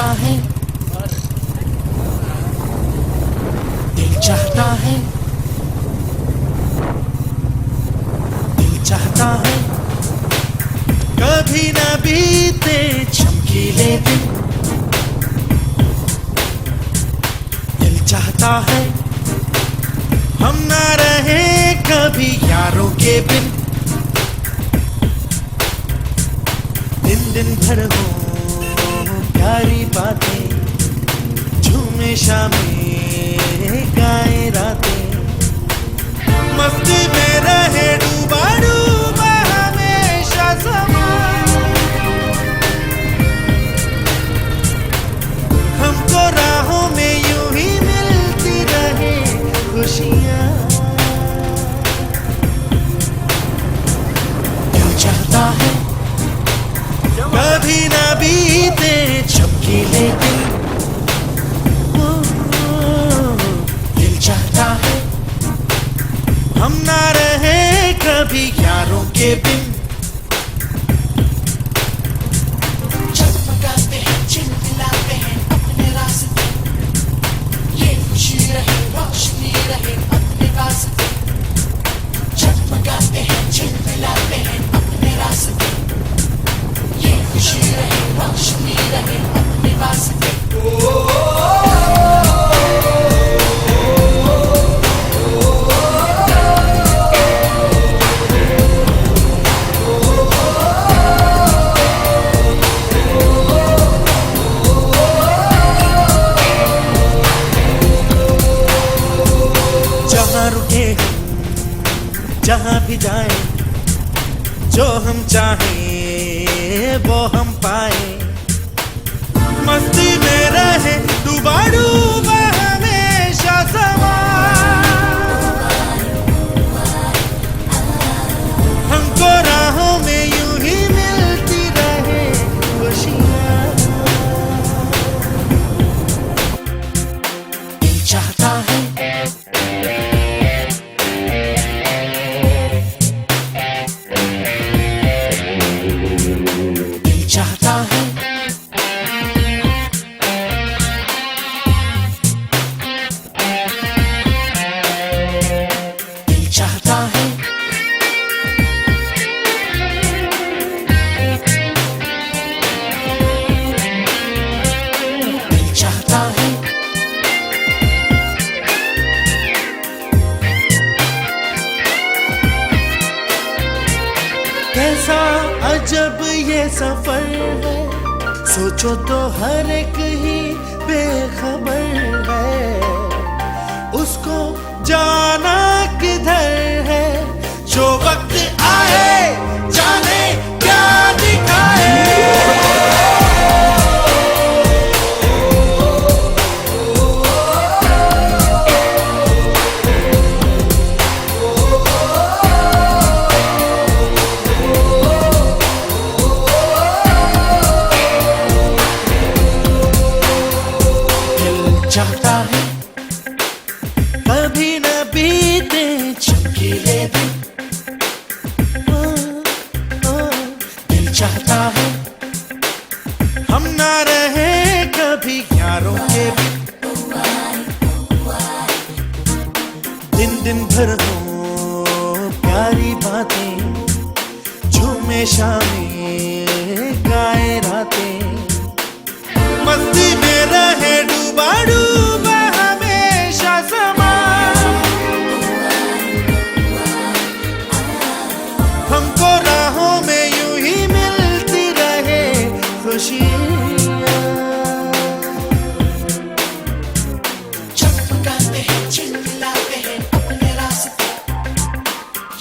चाहता है, दिल चाहता है, दिल चाहता है कभी न बीते चमकीले दिन। दिल चाहता है हम ना रहे कभी यारों के बिन। दिन दिन भर हो प्यारी बातें, झूमे शामें गाए रातें, मस्ती में रहे डूबा डूबा हमेशा समा। हमको राहों में यूं ही मिलती रहे खुशियाँ। दिल चाहता है कभी न बीते चमकीले दिन। दिल चाहता है हम ना रहे कभी यारों के बिन। जगमगाते हैं चिलमिलाते हैं अपने रास्ते, ये खुशी रहे रोशनी रहे अपने रास्ते। जगमगाते हैं चिलमिलाते हैं अपने रास्ते, ये खुशी रहे रोशनी रहे अपने वास्ते। जहाँ रुके जहाँ भी जाए, जो हम चाहें वो हम पाए, मस्ती में रहे डूबा डूबा हमेशा समा। हमको राहों में यूं ही मिलती रहे खुशियाँ। दिल चाहता है चाहता है दिल चाहता है दिल चाहता है। कैसा अजब ये सफर है, सोचो तो हर एक ही बेखबर है। उसको जाना किधर है, जो वक्त आए जाने क्या दिखाए। चाहता है कभी न बीते चमकीले दिन। दिल चाहता है हम ना रहे कभी यारों के बिन। दिन दिन भर हो प्यारी बातें, झूमे शामें गाए रातें, मस्ती में रहे डूबा डूबा हमेशा समा। हमको राहों में यूं ही मिलती रहे खुशियाँ। जगमगाते हैं चिलमिलाते हैं अपने रास्ते,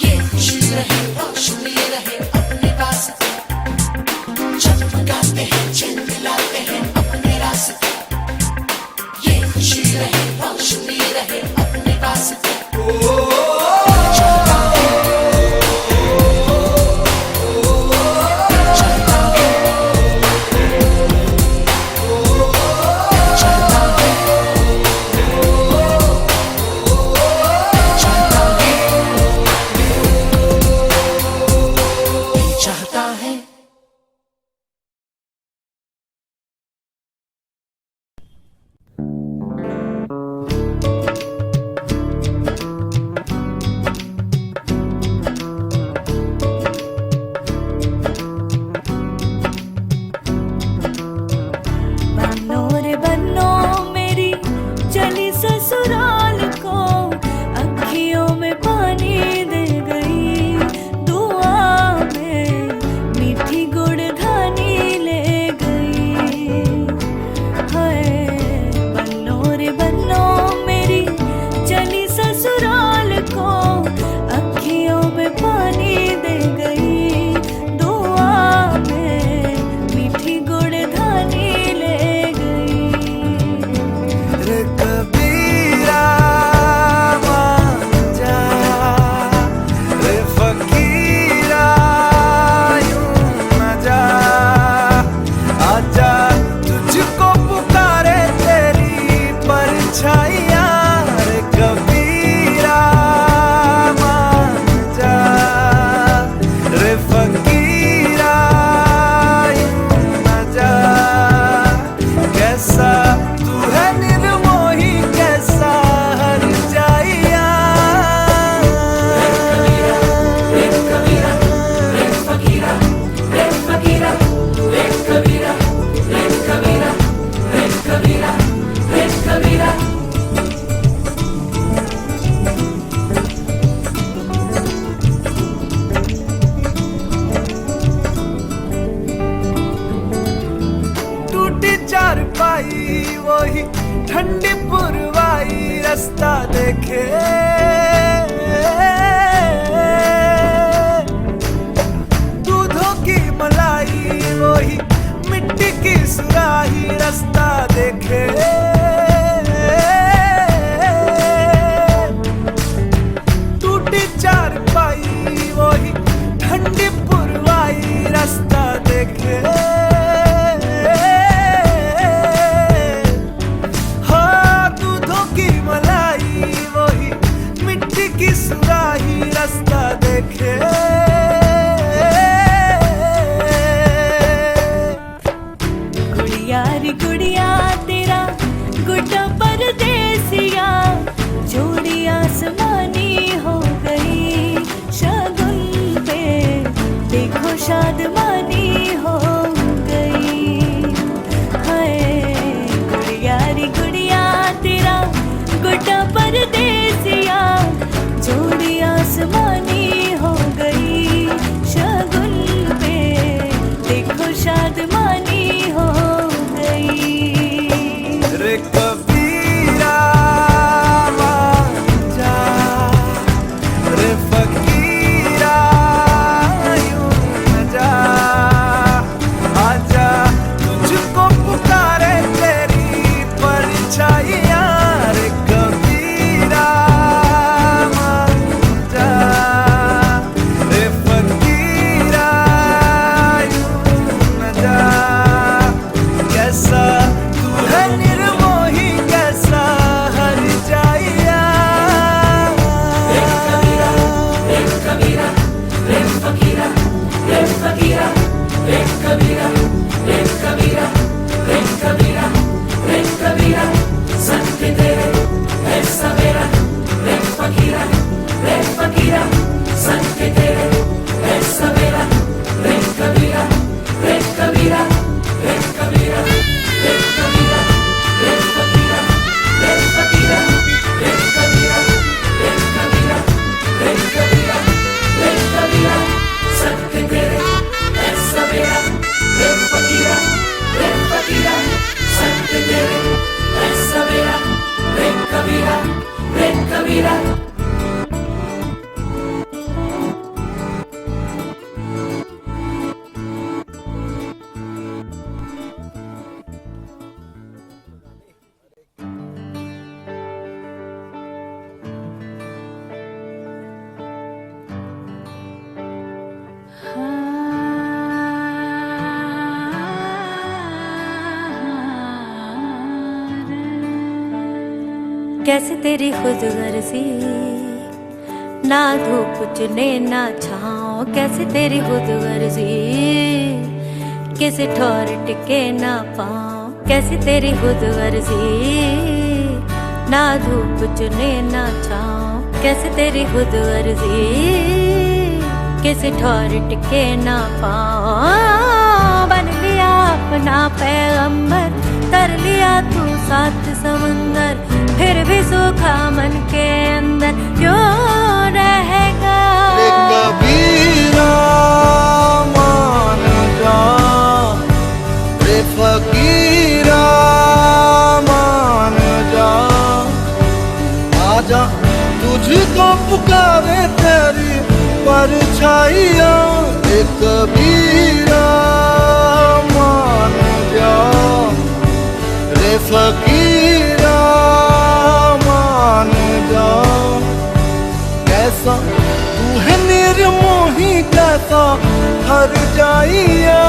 ये खुशी रहे रोशनी रहे अपने वास्ते। जगमगाते हैं चिलमिलाते हैं अपने रास्ते, ये खुशी रहे रोशनी रहे अपने वास्ते। चाहता है चाहता है चाहता है देखे। दूधों की मलाई वही मिट्टी की सुराही रास्ता देखे। टूटी चारपाई वही ठंडी पुरवाई रास्ता देखे। सुराही रास्ता देखे। गुड़िया रे गुड़िया तेरा गुड्डा परदेसिया, जोड़ी आसमानी हो गई शगुन पे, देखो शादमानी हो गई। हाय गुड़िया रे गुड़िया तेरा गुड्डा परदेसिया, जोड़ी आसमानी हो गई शगुन पे, देखो शादमानी हो गई। रे कबीरा मान जा, रे फकीरा यूं न जा, आजा तुझको पुकारे तेरी परछाइयाँ। रे कबीरा कैसे तेरी खुद गर्जी, ना धूप चुने ना छाँव, कैसे तेरी खुद गर्जी, किसी ठौर टिके ना पाँव। कैसे तेरी खुद गर्जी, ना धूप चुने ना छाँव, कैसे तेरी खुद गर्जी, किसी ठौर टिके ना पाँव। बन लिया अपना पैगंबर, तर लिया तू सात समंदर, फिर भी सूखा मन के अंदर क्यों रहेगा। रे कबीरा मान जा, रे फकीरा मान जा, आजा तुझको पुकारे तेरी परछाइयाँ। रे कबीरा मान जा, रे फकीरा मान जा, कैसा तू है निर्मोही, कैसा हर जाइया।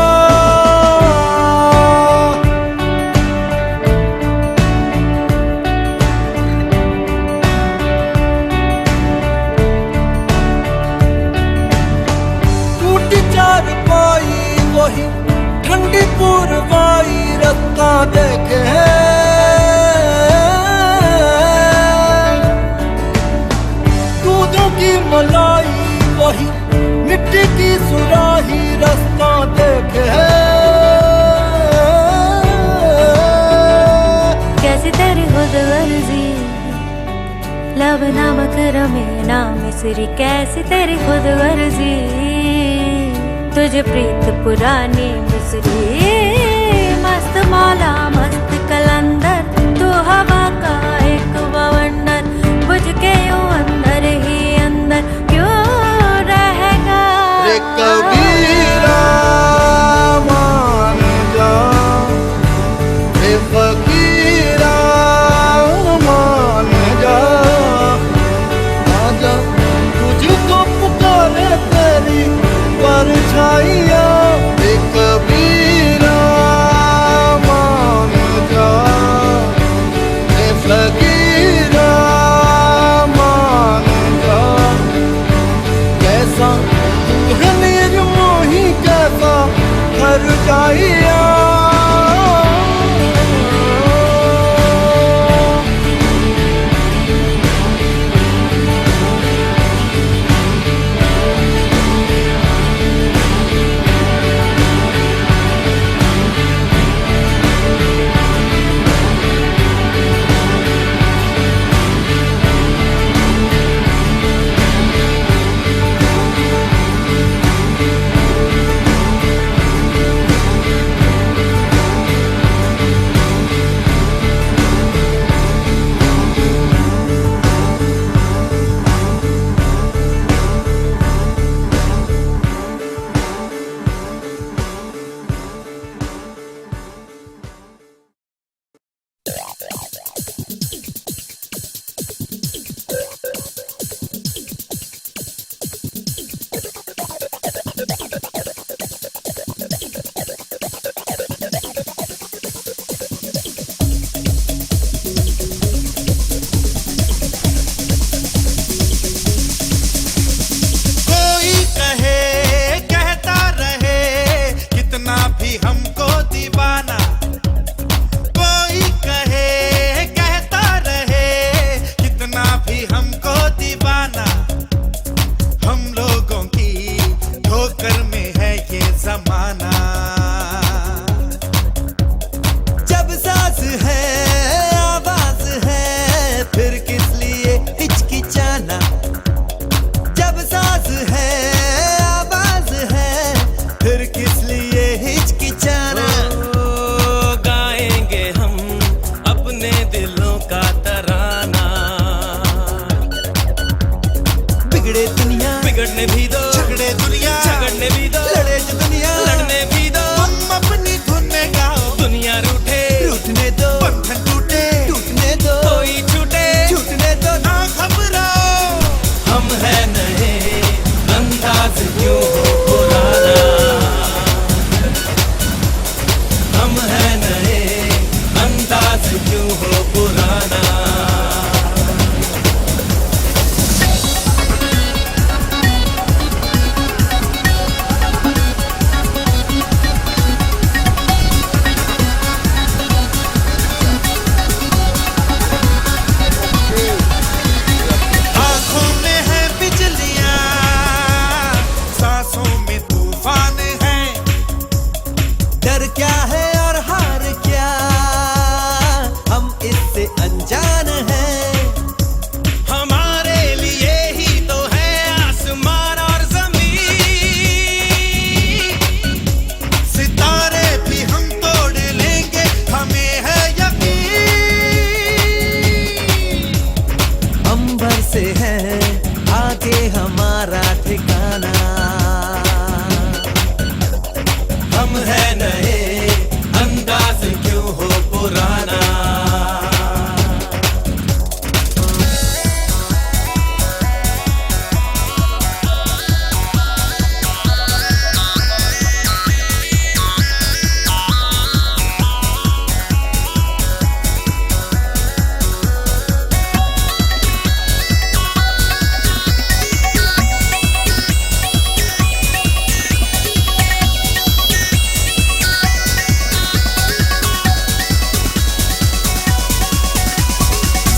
टूटी चारपाई वही ठंडी पुरवाई रास्ता देखे। दूधों की मलाई वही मिट्टी की सुराही रास्ता देखे। कैसी तेरी खुद गर्जी, लब नमक रमे ना मिसरी, कैसी तेरी खुद गर्जी, तुझे प्रीत पुरानी मिसरी। मस्त मौला मस्त कलंदर, तू हवा का एक बवंडर, बुझ बिगड़े दुनिया बिगड़ने भी दो, झगड़े दुनिया झगड़ने भी दो, लड़े जो दुनिया लड़ने भी दो। तुम अपनी धुन में गाओ, दुनिया रूठे, रूठने दो बंधन टूटे, टूटने दो कोई छूटे, छूटने दो ना घबराओ। हम है नए, अंदाज क्यों हो पुराना। हम है नए, अंदाज क्यों हो पुराना। आँखों में है बिजलियाँ, सांसों में तूफान है। डर क्या है और हार क्या, हम इससे अनजान हैं। हमारे लिए ही तो है आसमान और जमीन। सितारे भी हम तोड़ लेंगे, हमें है यकीन। अंबर से है आगे हमारा ठिकाना। हम है नए, अंदाज क्यों हो पुराना।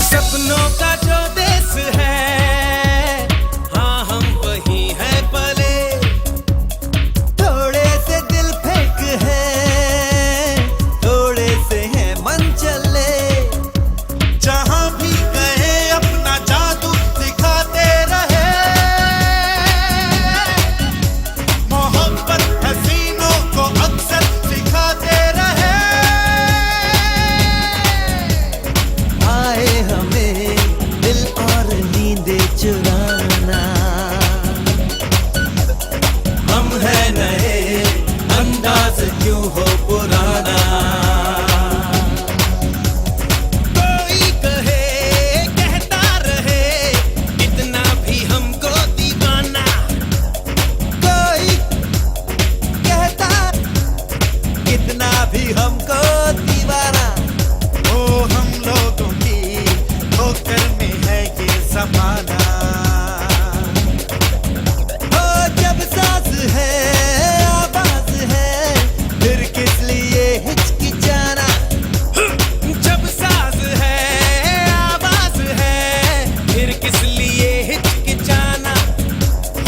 सपनों का जो देश है, हाँ हम वही हैं पले। थोड़े से दिल फेंक है, थोड़े से है मन चले। जहाँ भी गए अपना जादू दिखाते रहे। मोहब्बत हसीनों को अक्सर सिखाते रहे। आए हमें दिल और नींदे चुराना। हम है नए, अंदाज क्यों हो पुराना। कोई कहे, कहता रहे, इतना भी हमको दीवाना। कोई कहता कितना भी हमको दीवाना। ओ हम लोगों की ठोकर में है ये जमाना। हो जब सांस है आवाज है, फिर किस लिए हिचकिचाना। जब साज है, आवाज है, फिर किस लिए हिचकिचाना।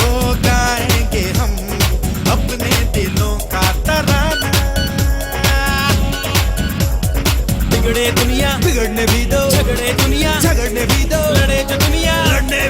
हो गाएंगे हम अपने दिलों का तराना। बिगड़े दुनिया, बिगड़ने भी दो झगड़े दुनिया, झगड़ने भी दो लड़े जो दुनिया, लड़ने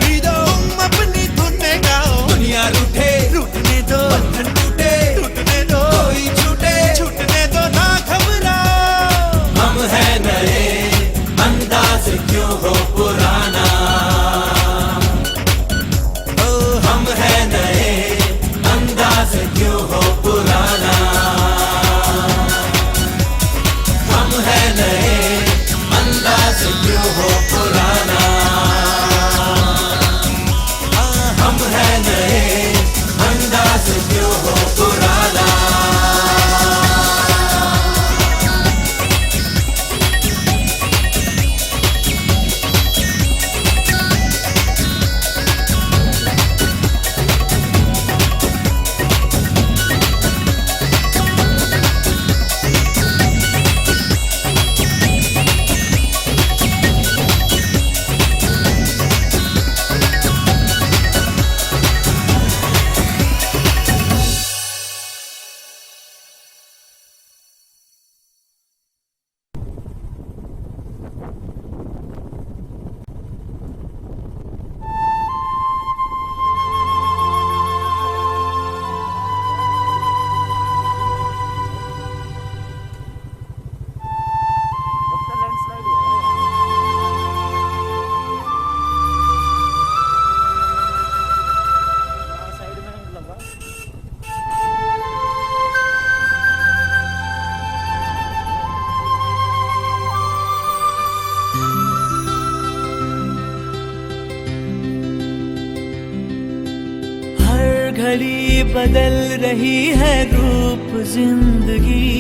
घड़ी बदल रही है रूप जिंदगी,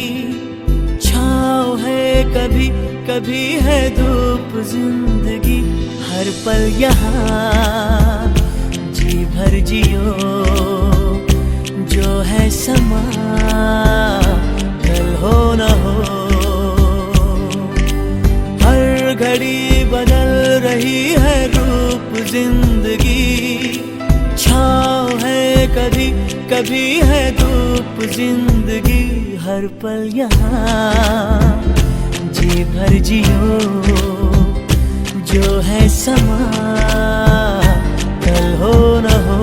छाँव है कभी कभी है धूप जिंदगी, हर पल यहाँ जी भर जियो, जो है समा कल हो न हो। हर घड़ी बदल रही है रूप जिंदगी, छाँव है कभी कभी है धूप जिंदगी, हर पल यहाँ जी भर जियो, जो है समा कल हो न हो।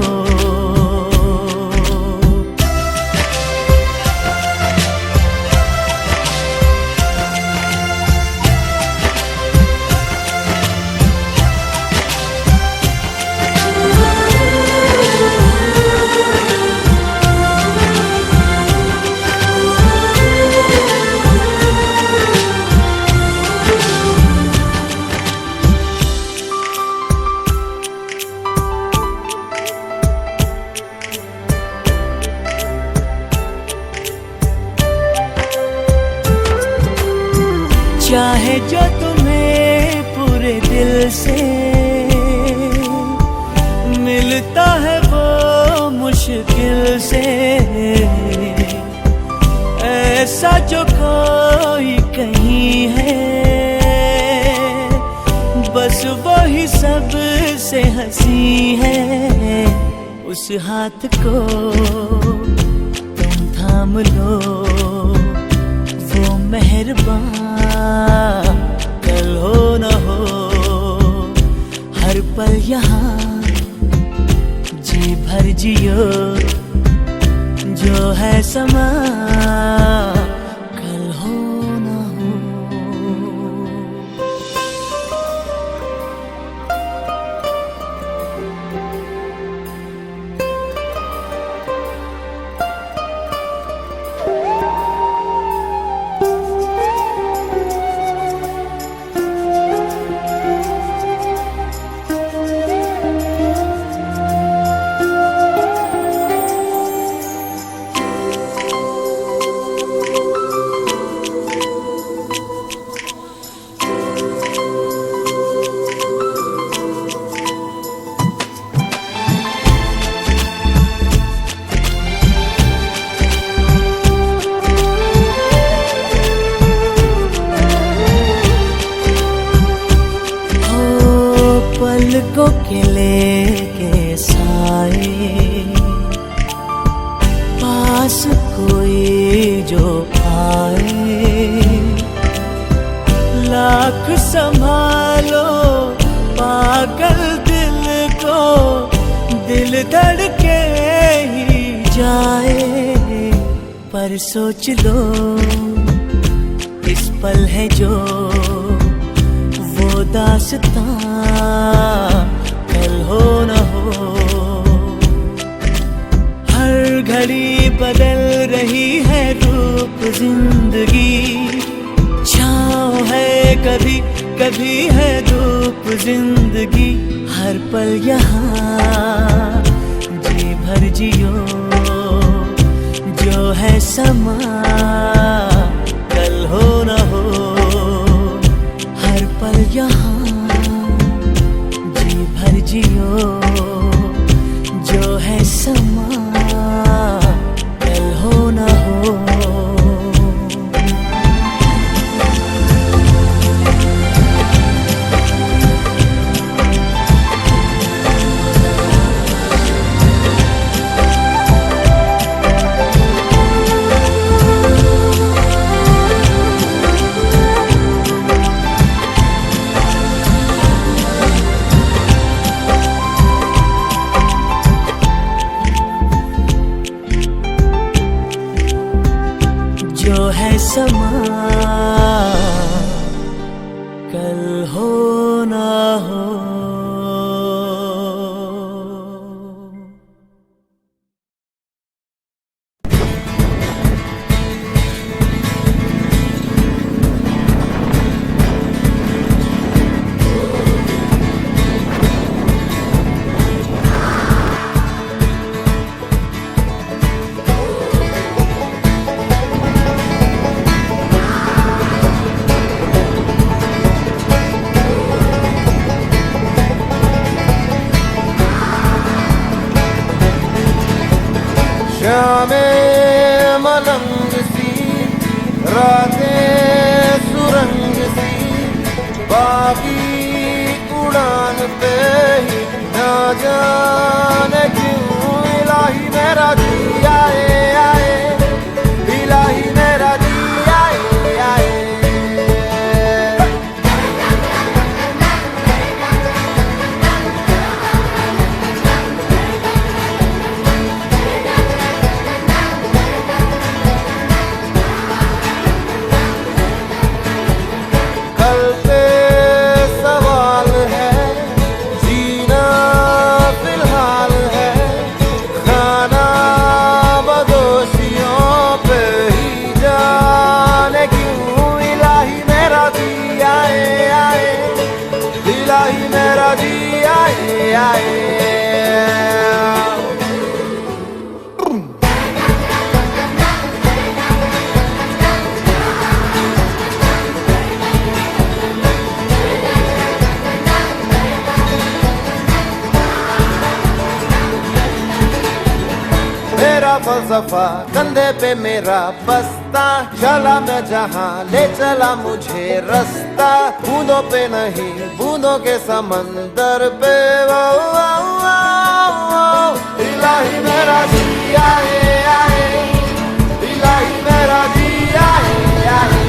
चाहे जो तुम्हें पूरे दिल से मिलता है वो मुश्किल से, ऐसा जो कोई कहीं है, बस वही सब से हंसी है। उस हाथ को तुम थाम लो, वो मेहरबान कल हो न हो। हर पल यहाँ जी भर जियो, जो है समा कल हो न हो। पलकों के लेके साए, पास कोई जो आए, लाख संभालो पागल दिल को, दिल धड़के ही जाए। पर सोच लो इस पल है जो वो दास्तां कल हो न हो। हर घड़ी बदल रही है रूप जिंदगी, छाँव है कभी कभी है धूप जिंदगी, हर पल यहाँ जी भर जियो, जो है समा कल हो न हो। हर पल यहाँ जी भर जियो, जो है समा कल हो न हो। शामे मलंग सी रातें सुरंग सी बागी उड़ान पे ही ना जाने क्यों इलाही मेरा जी आए आए इलाही मेरा जी आए आए कल पे सवाल है जीना फिलहाल है खाना बदोशियों पे ही जाने क्यों इलाही मेरा जी आए आए इलाही मेरा जी आए आए मेरा फलसफा कंधे पे मेरा बस्ता चला मैं जहाँ ले चला मुझे रास्ता बूंदों पे नहीं बूंदों के समंदर पे वो इलाही मेरा जी आए आए इलाही मेरा जी आए आए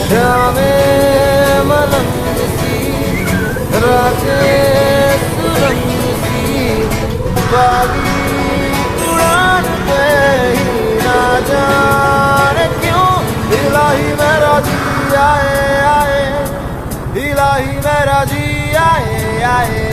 शामे मलंग सी रातें सुरंग सी बागी उड़ान पे ही ना जाने क्यों इलाही मेरा जी आए आए इलाही मेरा जी आए आए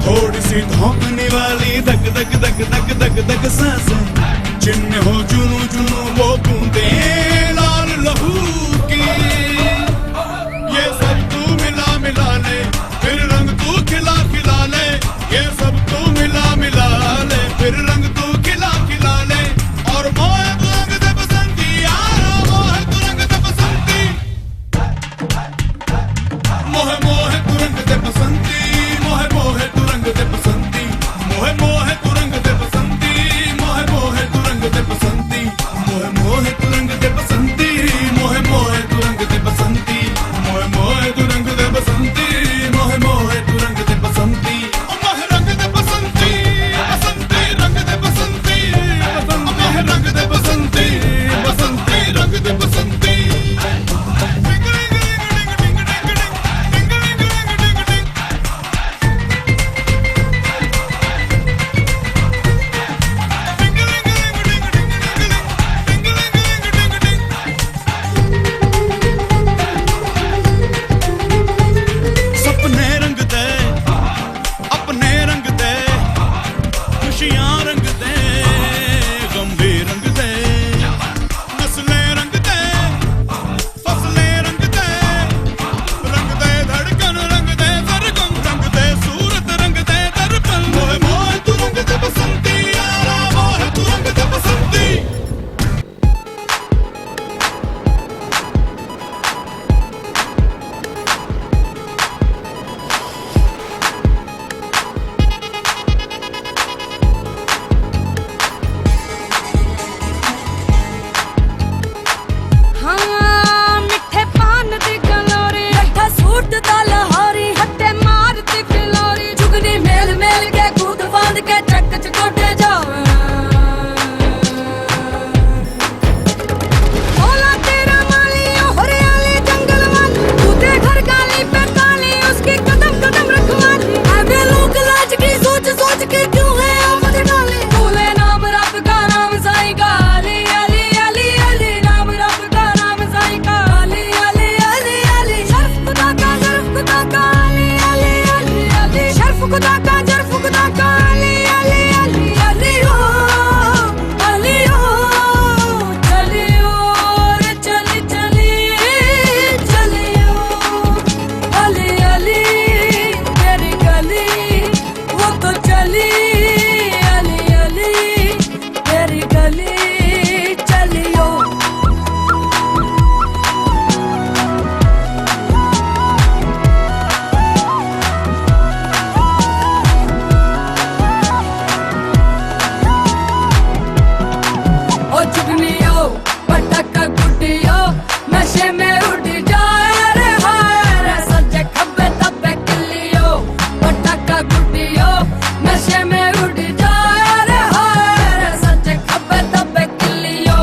थोड़ी सी धोखने वाली धक धक धक धक धक धक सांसें जिनमें हो जुनू जुनू वो बूंदे लाल लहू की ये सब तू मिला मिला ले फिर रंग तू खिला खिला ले ये सब तू मिला मिला ले फिर रंग तू खिला खिला ले और मोह तू रंग दे बसंती यारा मोह तू रंग दे बसंती मोह मोह तू रंग दे बसंती मोह मोह तू रंग दे बसंती मोह मोह तू रंग दे बसंती मोह मोह तू रंग दे बसंती मोह मोह तू रंग दे बसंती मोह मोह तू रंग दे खुदा का जर्फ खुदा का अली अली अली अली ओ अली ओ चली ओ रे चली चली चली ओ अली अली मेरी गली वो तो चली अली अली मेरी गली चली ओ ओ चुगलियो पटक गुड्डियो नशे में उड़ जाए रे हाय रे सज्जे खब्बे तब्बे किलियो पटक गुड्डियो नशे में उड़ जाए रे हाय रे सज्जे खब्बे तब्बे किलियो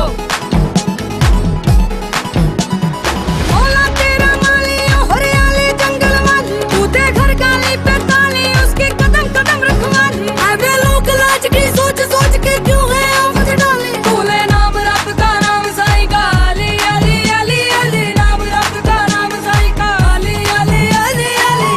बोला तेरा मालियो हरियाली जंगल वाली कूदे घर गाली पे ताली उसकी कदम कदम रखवाली आगे लोग लाज की सोच सोच के क्यों है आफत डाली बोले नाम रब का नाम साईं का अली अली अली अली नाम रब का नाम साईं का अली अली अली अली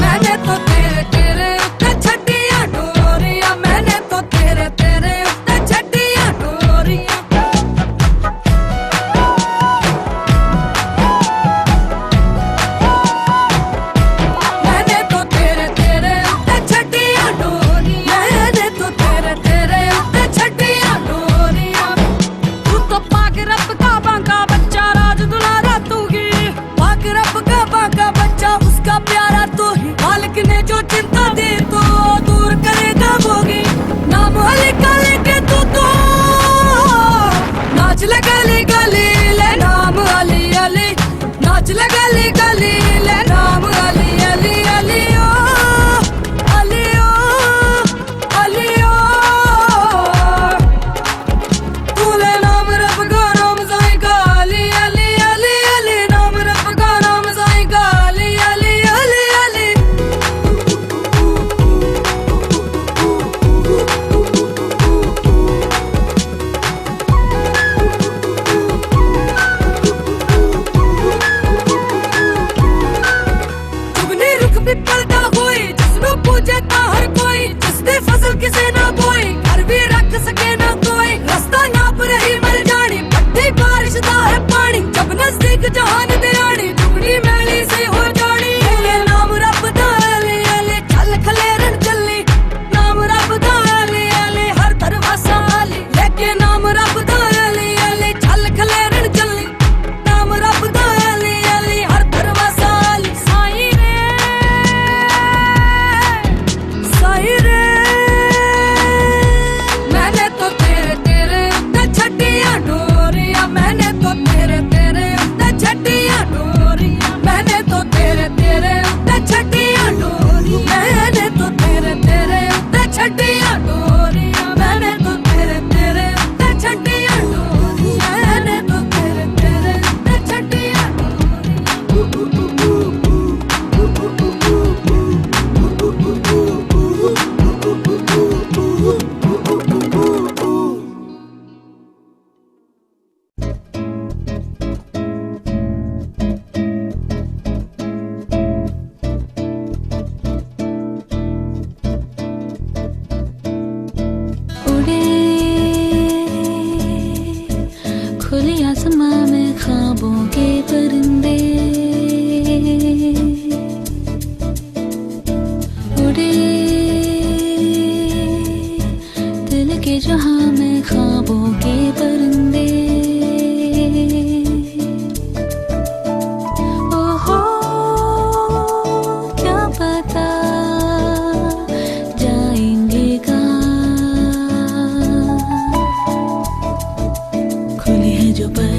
मैंने तो तेरे तेरे उत्ते छड्डियां डोरियां मैंने तो तेरे तेरे उत्ते छड्डियां डोरियां मैंने तो तेरे तेरे उत्ते छड्डियां डोरियां मैंने तो तेरे तेरे उत्ते छड्डियां डोरियां तू तो पाक रब का बांका बच्चा राज दुलारा तू ही पाक रब का बांका बच्चा उसका प्यारा तू ही मालिक ने जो चिंता दी तो दूर करेगा भोगी नाम अली का लेके तू तो नाच ले गली गली ले नाम अली अली नाच ले गली गली ले नाम अली अली अली ओ अली ओ अली ओ तूले नाम रब का नाम साईं का अली अली अली अली नाम रब का नाम साईं का अली अली अली अली चुगनी रुख पिपलदा होई जिसनु पूजे ता हर कोई जिसदी फसल किसे ना बोई घर भी रख सके ना कोई रास्ता नाप रही मर जानी पट्टी बारिश दा है पानी जब नजदीक जहान दे आनी चुगनी मैली से हो जानी ये नाम रब दा अली अली चल खलेरन चली नाम रब दा अली अली हर दरवाजा अली लेके नाम रब दा अली अली चल खलेरन चली नाम रब दा अली अली हर दरवाजा अली साईं रे मैंने तो तेरे तेरे उत्ते छड्डियां डोरियां मैंने तो तेरे तेरे उत्ते छड्डियां डोरियां मैंने तो तेरे तेरे उत्ते छड्डियां डोरियां मैंने तो तेरे तेरे उत्ते छड्डियां डोरियां मैंने तो तेरे तेरे उत्ते छड्डियां डोरियां मैंने तो तेरे तेरे उत्ते छड्डियां उड़े खुले आसमां में ख्वाबों के परिंदे उड़े दिल के जहां में ख्वाबों के परिंदे ओहो क्या पता जाएंगे कहाँ खुली है जो पर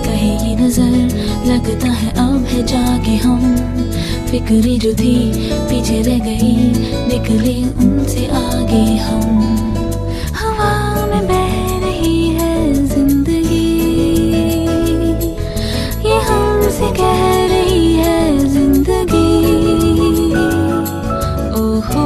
कहीं ये नजर लगता है अब है जाके हम फिक्री जो थी पीछे रह गई निकले उनसे आगे हम हवा में बह रही है जिंदगी ये हमसे कह रही है जिंदगी ओहो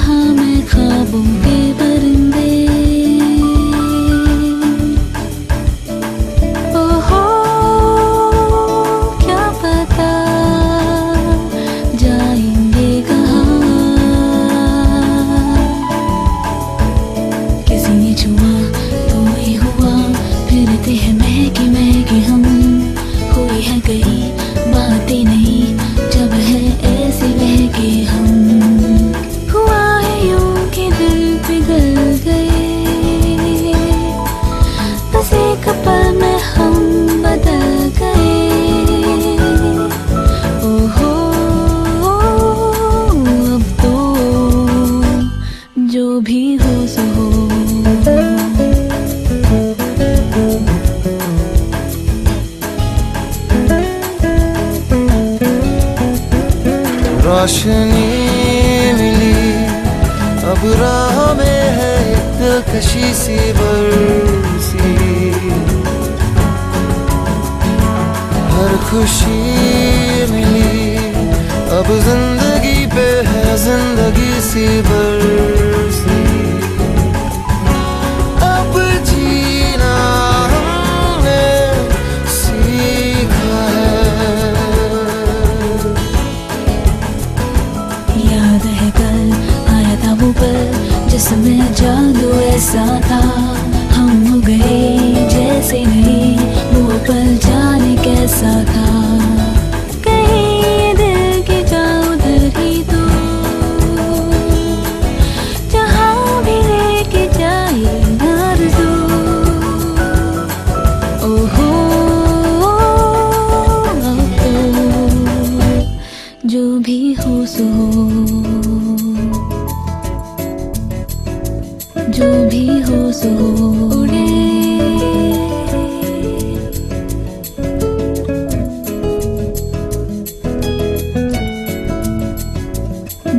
कहाँ मैं ख्वाबों के परिंदे। ओहो क्या पता जाएंगे कहाँ। किसी ने छुआ तो ही हुआ, फिरते हैं महके महके हम। हुई है कहीं बातें नहीं जब है ऐसे बहके हम। हुआ है यूं कि दिल पिघल गए, बस एक पल में हम बदल गए। ओहो अब तो जो भी हो सो हो। रोशनी मिली अब राह में है एक दिलकशी सी बरसी। हर खुशी मिली अब जिंदगी पे है जिंदगी सी बरसी। अब जीना हमने सीखा है। याद है कल आया था वो पल जिसमें जादू ऐसा था। हम हो गए जैसे नहीं, वो पल जाने कैसा था। कहीं दिल की जाओ उधर ही तो, जहाँ भी लेके जाए आरज़ू। ओहो अब तो जो भी हो सो हो। जो भी हो सो उड़े।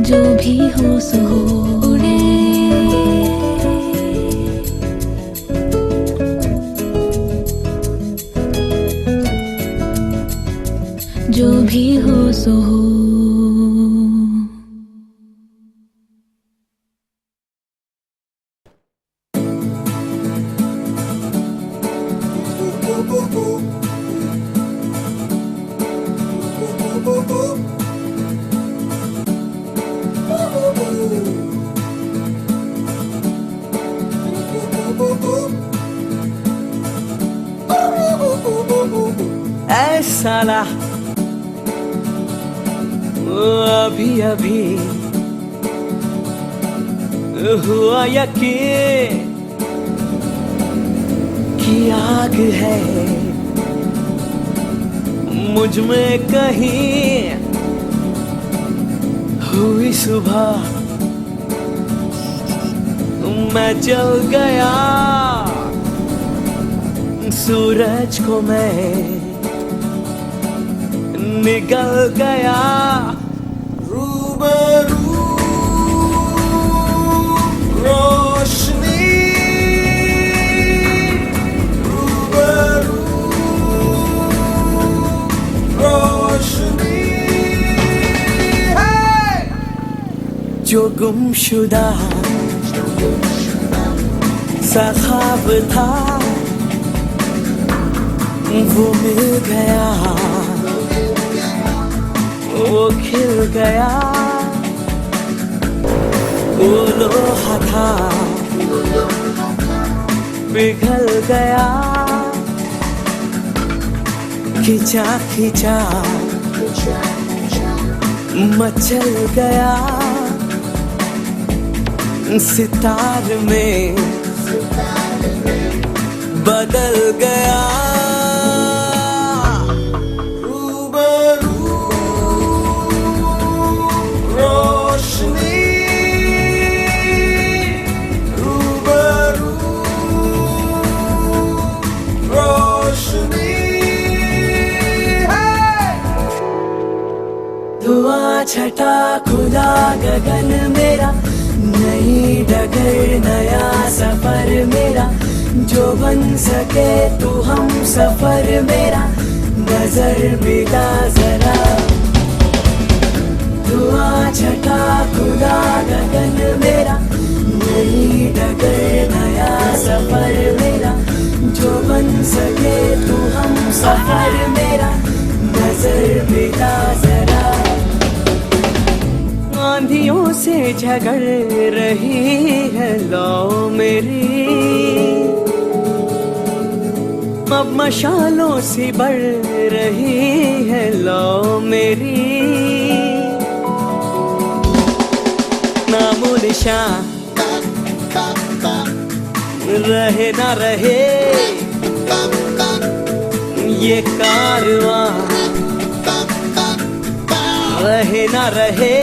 जो भी हो सो उड़े। जो भी हो सो हो। ऐ साला अभी अभी हुआ यकीन कि आग है मुझ में कहीं। हुई सुबह मैं जल गया, सूरज को मैं निगल गया। रूबरू रोशनी, रूबरू रोशनी है। जो गुमशुदा सा ख्वाब था वो मिल गया, वो खिल गया। वो लोहा था पिघल गया, खिंचा खिंचा मचल गया। सितार में बदल गया। रूबरू रोशनी, रूबरू रोशनी है। धुआं छटा खुला गगन मेरा, नई डगर नया सफर मेरा। जो बन सके तू हम सफर मेरा, नजर मिला जरा। धुआं छटा खुला गगन मेरा, नई डगर नया सफर मेरा, जो बन सके तू हम सफर मेरा, नजर मिला जरा। आंधियों से झगड़ रही है लौ मेरी, अब मशालों सी बढ़ रही है लौ मेरी, नामो निशान रहे ना रहे ये कारवां, रहे ना रहे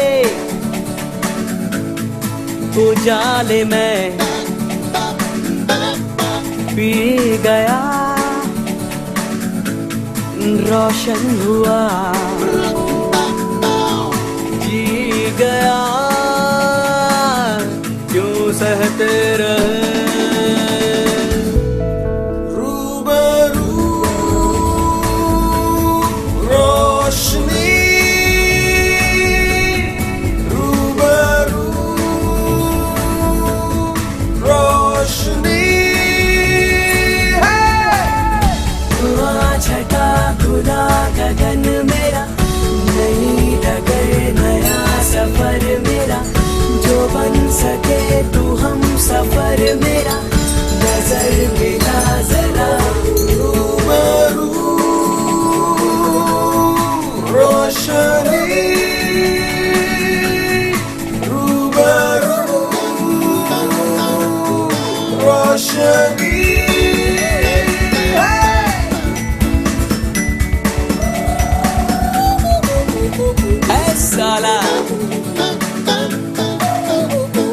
उजाले में पी गया, रोशन हुआ जी गया, क्यों सहते रहे। रूबरू रोशनी, रूबरू रोशनी है। धुआं छटा खुला गगन मेरा, नई डगर नया सफर मेरा, जो बन सके तू हम सफर मेरा, नजर मिला जरा। रूबरू रोशनी, रूबरू रोशनी ऐ साला,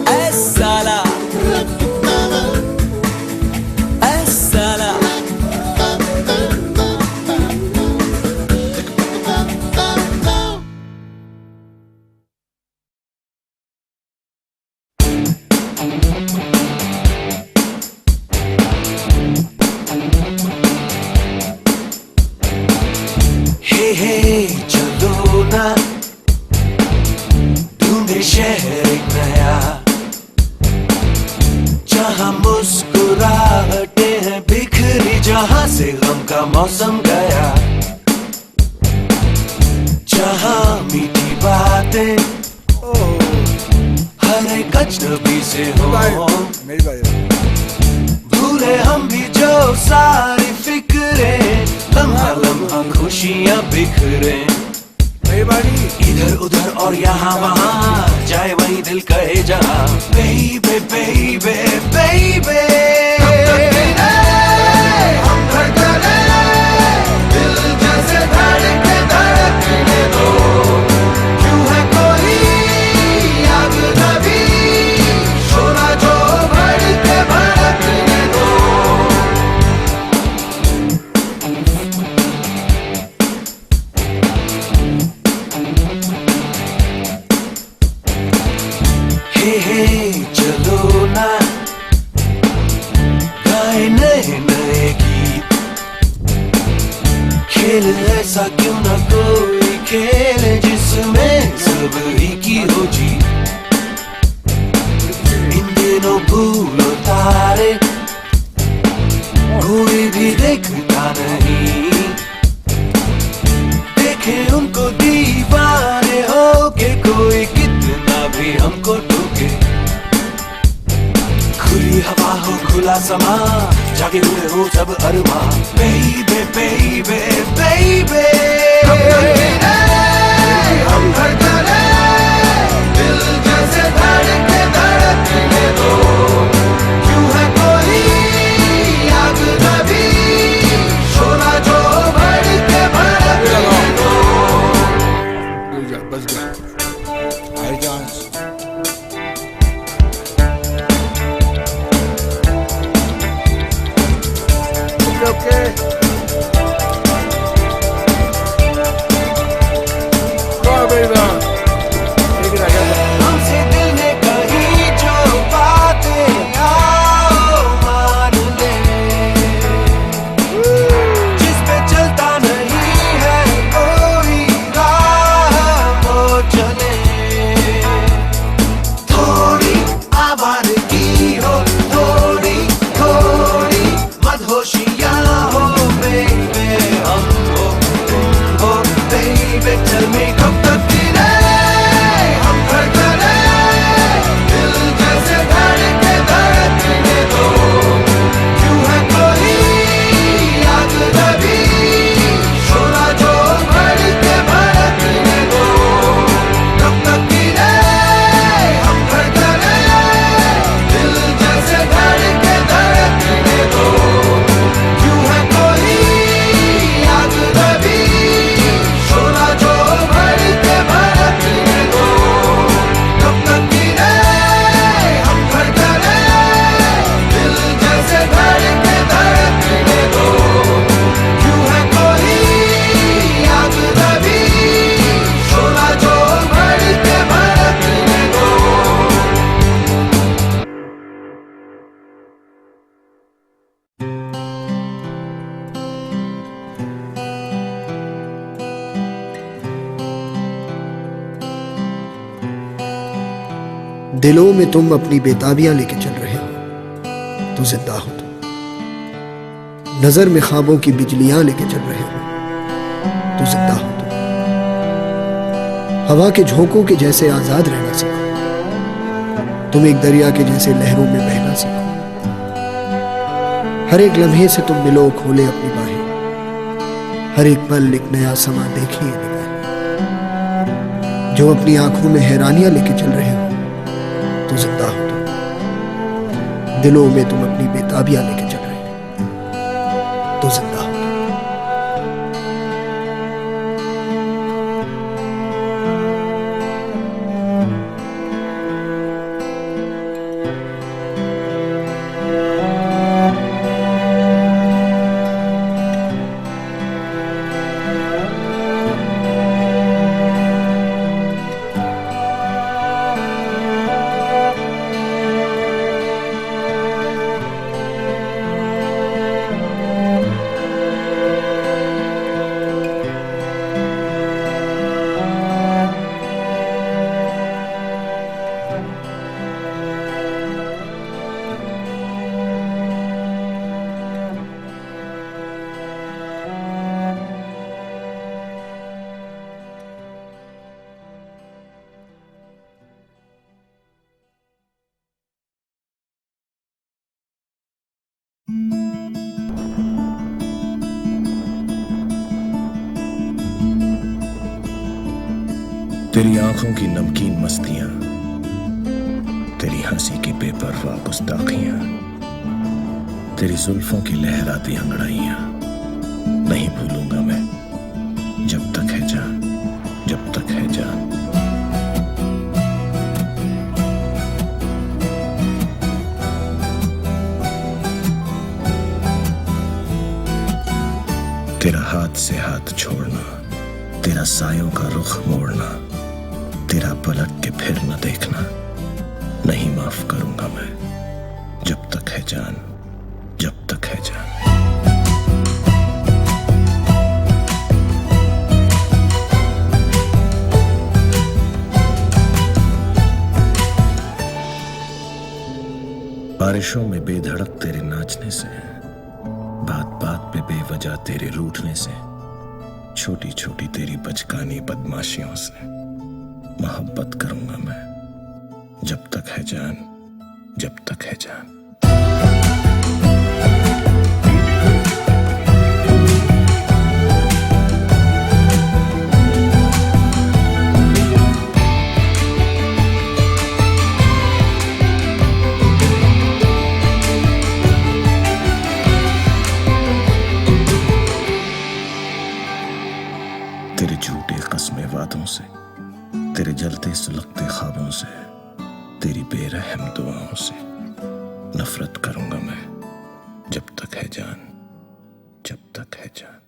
ऐ साला, ऐ साला। हे चलो ना ढूंढे शहर एक नया, जहाँ मुस्कुराहटे हैं बिखरी, जहाँ से गम का मौसम गया, जहाँ मीठी बातें हर एक अजनबी से हो, भूले हम भी जो सारी फिक्रें, लम्हा लम्हा खुशियाँ बिखरे, इधर उधर और यहाँ वहाँ, जाए वही दिल कहे जहाँ, बेबे बेबे बेबे हम धड़कने, दिल जैसे धड़के धड़कने दो, क्यों है कोई आग नबी, शोला जो भड़के भड़कने दो। हे चलो ना गाए नए नए गीत, खेल ऐसा क्यों ना कोई खेल जिसमें सब ही की हो जीत, इन दिनों भूलो तारे कोई भी देखता नहीं, देखे उनको दीवाने हो के कोई कितना भी हमको टोके, खुली हवा हो खुला समा, जागे हुए हो सब अरमा, बेबे बेबे बेबे हम धड़कने, दिल जैसे धड़के धड़कने दो, क्यों है कोई आग नबी, शोला जो भड़के भड़कने दो। बस गया हाई चांस। ओके हमसे दिल ने कही जो बातें आओ मान ले, जिस पे चलता नहीं है कोई राह वो चले, दिलों में तुम अपनी बेताबियां लेके चल रहे हो तो जिंदा हो तुम। नजर में ख्वाबों की बिजलियां लेके चल रहे हो तो जिंदा हो तुम। हवा के झोंकों के जैसे आजाद रहना सीखो, तुम एक दरिया के जैसे लहरों में बहना सीखो। हर एक लम्हे से तुम मिलो, खोले अपनी बाहें, हर एक पल एक नया समा देखिए निगाहें। जो अपनी आंखों में हैरानियां लेके चल रहे हो तो जिंदा हो तुम। दिलों में तुम अपनी बेताबियां लेके चल रहे हो तो जिंदा हो तुम। तेरी आंखों की नमकीन मस्तियां, तेरी हंसी की बेपरवाह गुस्ताखियां, तेरी जुल्फों की लहराती अंगड़ाइयां नहीं भूलूंगा मैं जब तक है जान, जब तक है जान। तेरा हाथ से हाथ छोड़ना, तेरा सायों का रुख मोड़ना, तेरा पलट के फिर न देखना नहीं माफ करूंगा मैं जब तक है जान, जब तक है जान। बारिशों में बेधड़क तेरे नाचने से, बात बात पे बेवजह तेरे रूठने से, छोटी छोटी तेरी बचकानी बदमाशियों से मोहब्बत करूंगा मैं जब तक है जान, जब तक है जान। तेरे झूठे कस्मे वादों से, तेरे जलते सुलगते ख्वाबों से, तेरी बेरहम दुआओं से नफरत करूंगा मैं जब तक है जान, जब तक है जान।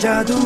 जादू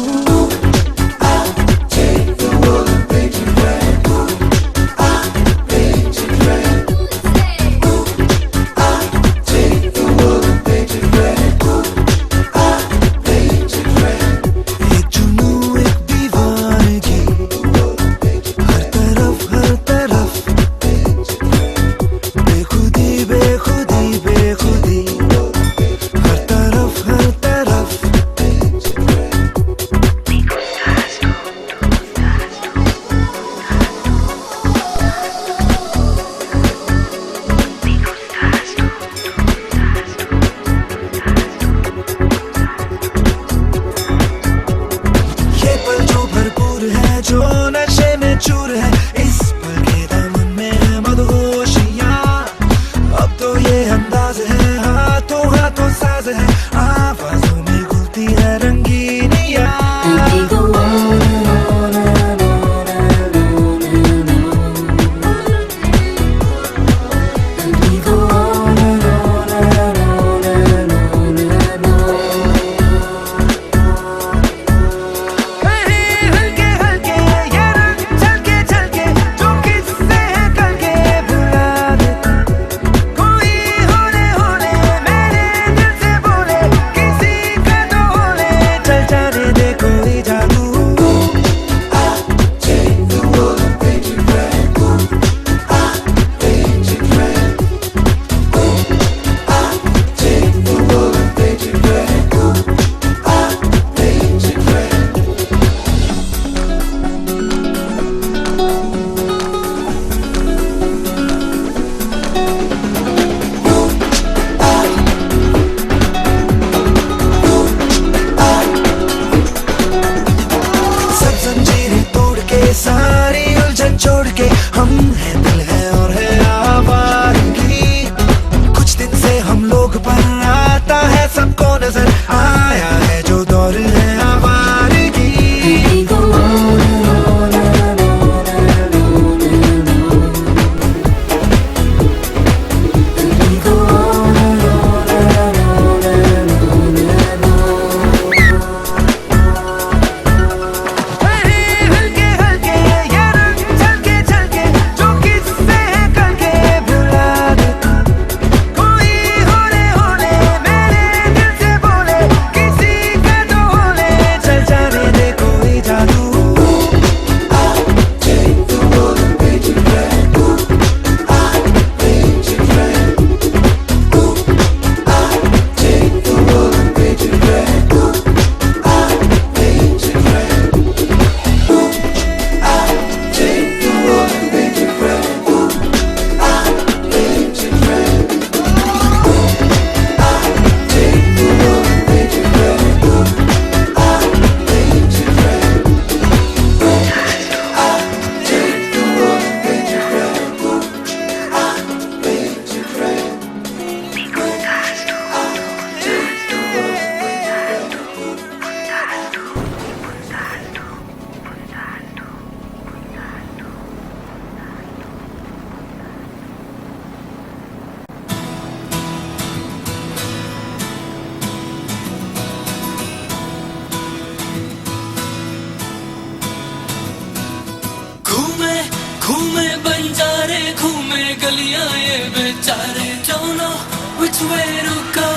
घूमे बंजारे घूमे गलियां ये बेचारे don't know which way to go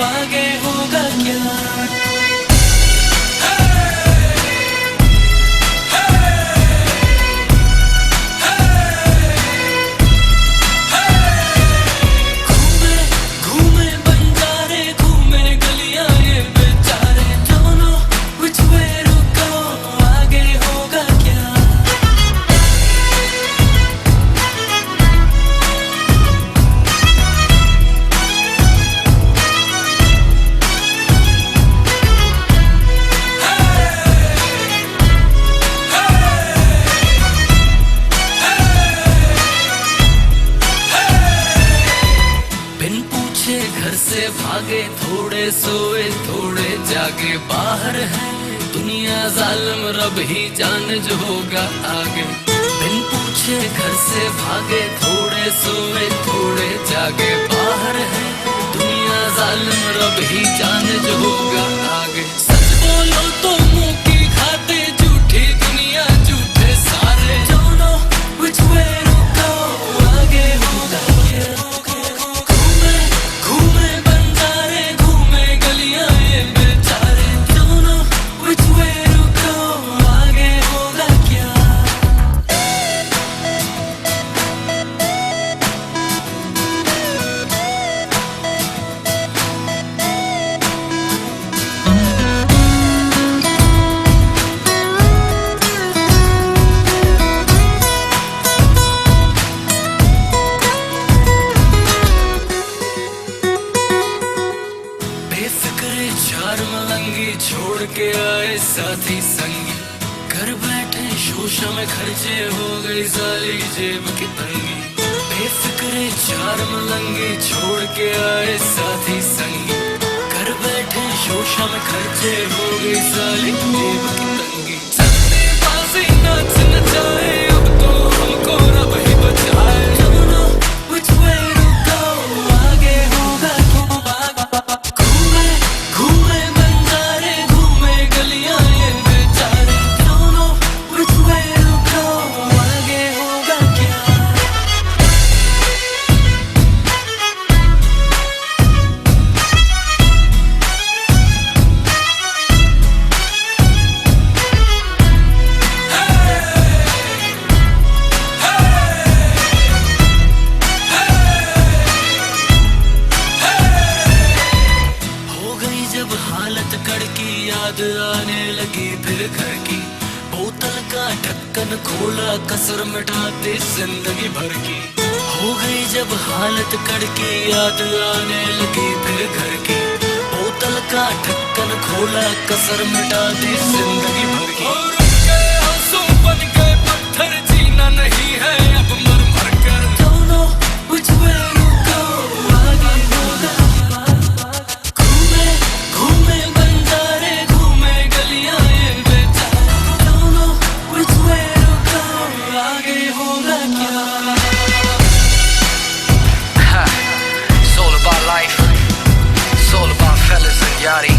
आगे होगा क्या घर से भागे थोड़े सोए थोड़े जागे बाहर है दुनिया जालिम रब ही जाने जो होगा आगे बिन पूछे घर से भागे थोड़े सोए थोड़े जागे बाहर है दुनिया जालिम रब ही जाने जो होगा आगे सच बोलो तो बेफिक्रे चार मलंगी छोड़ के आए साथी संगी, घर बैठे शोशा में खर्चे हो गई सारी जेब की तंगी। बेफिक्रे चार मलंगी छोड़ के आए साथी संगी, घर बैठे शोशा में खर्चे हो गई सारी जेब की तंगी। सन्नेबाजी नाच नचाए अब तो हमको रब ही बचाए। Don't know which way to go, आगे होगा क्या। घूमे घूमे बंजारे घूमे गलियां ये बेचारे। Don't know which way to go, आगे होगा क्या। हो गई जब हालत कड़की, याद आने लगी फिर घर की। बोतल का ढक्कन खोला, कसर मिटाते जिंदगी भर की। हो गई जब हालत कड़की, याद आने लगी फिर घर की। बोतल का ढक्कन खोला, कसर मिटाते जिंदगी भर की। और उनके आंसू बन गए पत्थर, जीना नहीं है अब मर मर कर। Don't know which way to go, आगे होगा। घूमे घूमे बंजारे घूमे गलियां ये बेचारे। Don't know which way to go, आगे होगा क्या। It's all about life. It's all about fellas and yachty.